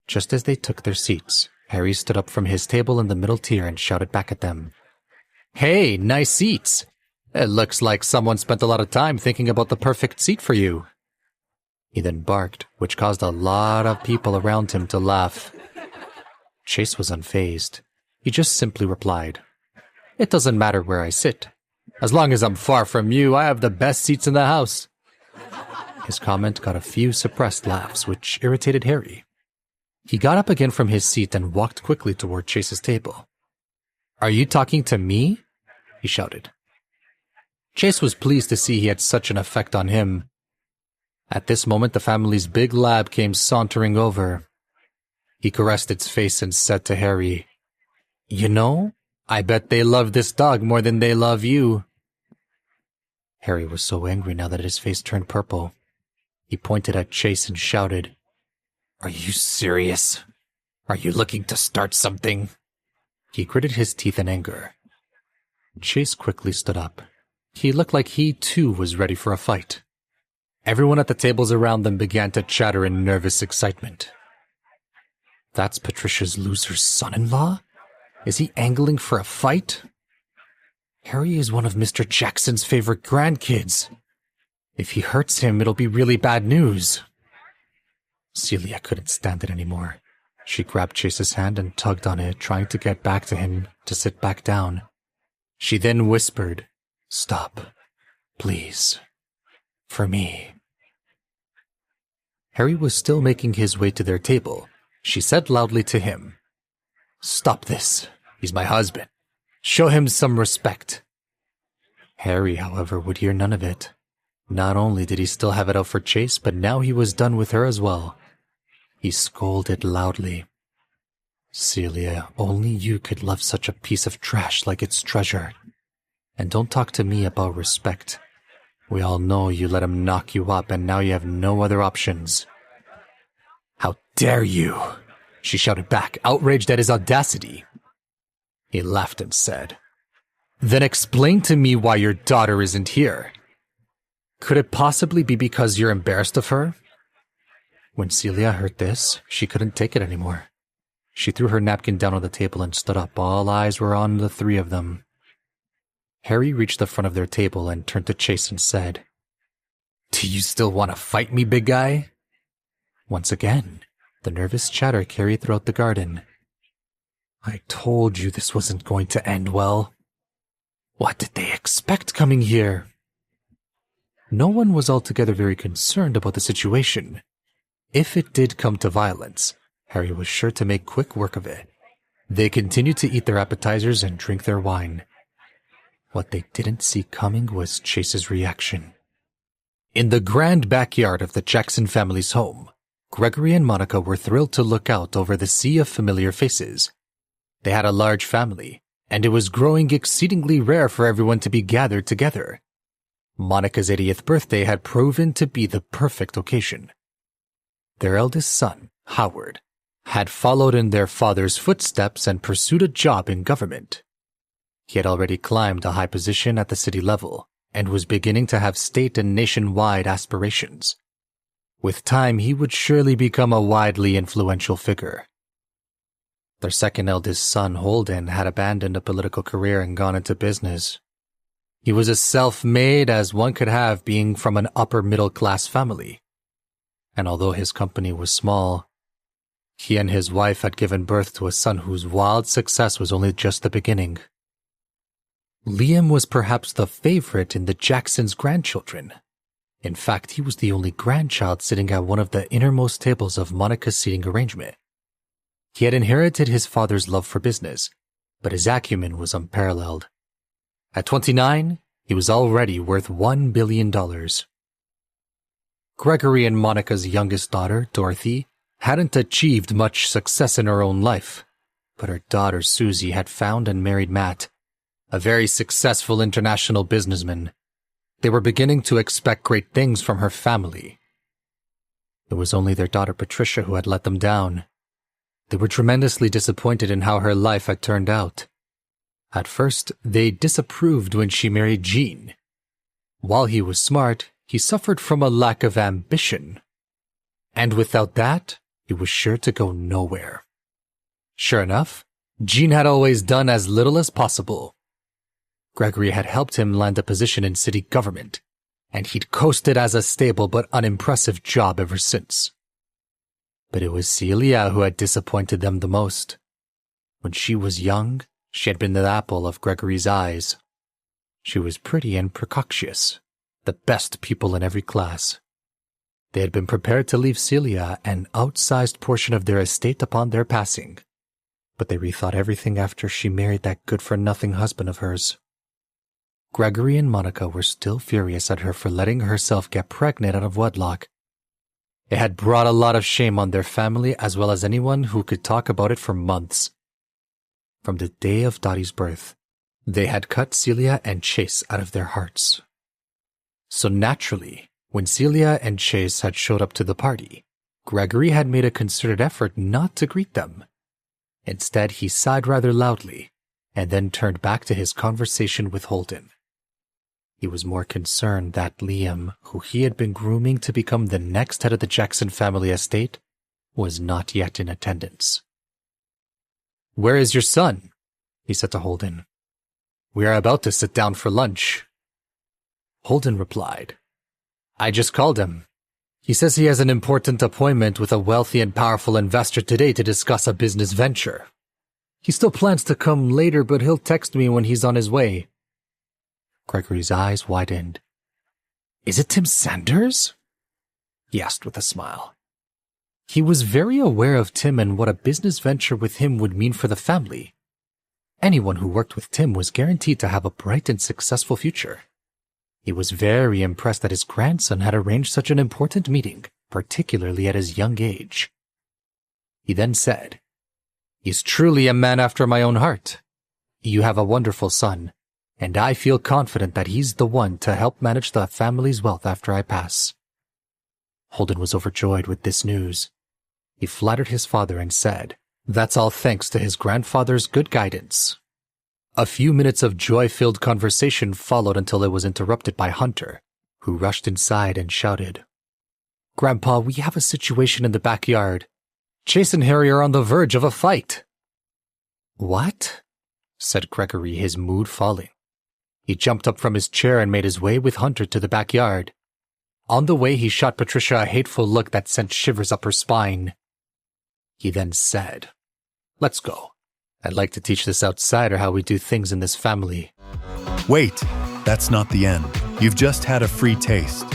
Just as they took their seats, Harry stood up from his table in the middle tier and shouted back at them, "Hey, nice seats! It looks like someone spent a lot of time thinking about the perfect seat for you." He then barked, which caused a lot of people around him to laugh. Chase was unfazed. He just simply replied, "It doesn't matter where I sit. As long as I'm far from you, I have the best seats in the house." His comment got a few suppressed laughs, which irritated Harry. He got up again from his seat and walked quickly toward Chase's table. "Are you talking to me?" he shouted. Chase was pleased to see he had such an effect on him. At this moment, the family's big lab came sauntering over. He caressed its face and said to Harry, "You know, I bet they love this dog more than they love you." Harry was so angry now that his face turned purple. He pointed at Chase and shouted, "Are you serious? Are you looking to start something?" He gritted his teeth in anger. Chase quickly stood up. He looked like he too was ready for a fight. Everyone at the tables around them began to chatter in nervous excitement. "That's Patricia's loser's son-in-law? Is he angling for a fight? Harry is one of Mr. Jackson's favorite grandkids. If he hurts him, it'll be really bad news." Celia couldn't stand it anymore. She grabbed Chase's hand and tugged on it, trying to get back to him to sit back down. She then whispered, "Stop, please, for me." Harry was still making his way to their table. She said loudly to him, "Stop this. He's my husband. Show him some respect." Harry, however, would hear none of it. Not only did he still have it out for Chase, but now he was done with her as well. He scolded loudly. "Celia, only you could love such a piece of trash like its treasure. And don't talk to me about respect. We all know you let him knock you up and now you have no other options." "How dare you!" she shouted back, outraged at his audacity. He laughed and said, "Then explain to me why your daughter isn't here. Could it possibly be because you're embarrassed of her?" When Celia heard this, she couldn't take it anymore. She threw her napkin down on the table and stood up. All eyes were on the three of them. Harry reached the front of their table and turned to Chase and said, "Do you still want to fight me, big guy?" Once again, the nervous chatter carried throughout the garden. "I told you this wasn't going to end well. What did they expect coming here?" No one was altogether very concerned about the situation. If it did come to violence, Harry was sure to make quick work of it. They continued to eat their appetizers and drink their wine. What they didn't see coming was Chase's reaction. In the grand backyard of the Jackson family's home, Gregory and Monica were thrilled to look out over the sea of familiar faces. They had a large family, and it was growing exceedingly rare for everyone to be gathered together. Monica's 80th birthday had proven to be the perfect occasion. Their eldest son, Howard, had followed in their father's footsteps and pursued a job in government. He had already climbed a high position at the city level and was beginning to have state and nationwide aspirations. With time, he would surely become a widely influential figure. Their second eldest son, Holden, had abandoned a political career and gone into business. He was as self-made as one could have, being from an upper-middle-class family. And although his company was small, he and his wife had given birth to a son whose wild success was only just the beginning. Liam was perhaps the favorite in the Jacksons' grandchildren. In fact, he was the only grandchild sitting at one of the innermost tables of Monica's seating arrangement. He had inherited his father's love for business, but his acumen was unparalleled. At 29, he was already worth $1 billion. Gregory and Monica's youngest daughter, Dorothy, hadn't achieved much success in her own life, but her daughter Susie had found and married Matt, a very successful international businessman. They were beginning to expect great things from her family. It was only their daughter Patricia who had let them down. They were tremendously disappointed in how her life had turned out. At first, they disapproved when she married Gene. While he was smart, he suffered from a lack of ambition. And without that, he was sure to go nowhere. Sure enough, Jean had always done as little as possible. Gregory had helped him land a position in city government, and he'd coasted as a stable but unimpressive job ever since. But it was Celia who had disappointed them the most. When she was young, she had been the apple of Gregory's eyes. She was pretty and precocious, the best pupil in every class. They had been prepared to leave Celia an outsized portion of their estate upon their passing, but they rethought everything after she married that good-for-nothing husband of hers. Gregory and Monica were still furious at her for letting herself get pregnant out of wedlock. It had brought a lot of shame on their family as well as anyone who could talk about it for months. From the day of Dottie's birth, they had cut Celia and Chase out of their hearts. So naturally, when Celia and Chase had showed up to the party, Gregory had made a concerted effort not to greet them. Instead, he sighed rather loudly and then turned back to his conversation with Holden. He was more concerned that Liam, who he had been grooming to become the next head of the Jackson family estate, was not yet in attendance. "Where is your son?" he said to Holden. "We are about to sit down for lunch." Holden replied, "I just called him. He says he has an important appointment with a wealthy and powerful investor today to discuss a business venture. He still plans to come later, but he'll text me when he's on his way." Gregory's eyes widened. "Is it Tim Sanders?" he asked with a smile. He was very aware of Tim and what a business venture with him would mean for the family. Anyone who worked with Tim was guaranteed to have a bright and successful future. He was very impressed that his grandson had arranged such an important meeting, particularly at his young age. He then said, "He's truly a man after my own heart. You have a wonderful son, and I feel confident that he's the one to help manage the family's wealth after I pass." Holden was overjoyed with this news. He flattered his father and said, "That's all thanks to his grandfather's good guidance." A few minutes of joy-filled conversation followed until it was interrupted by Hunter, who rushed inside and shouted, "Grandpa, we have a situation in the backyard. Chase and Harry are on the verge of a fight." "What?" said Gregory, his mood falling. He jumped up from his chair and made his way with Hunter to the backyard. On the way, he shot Patricia a hateful look that sent shivers up her spine. He then said, "Let's go. I'd like to teach this outsider how we do things in this family." Wait, that's not the end. You've just had a free taste.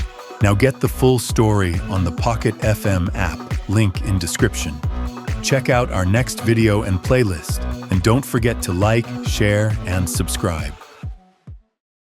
Now get the full story on the Pocket FM app, link in description. Check out our next video and playlist, and don't forget to like, share, and subscribe.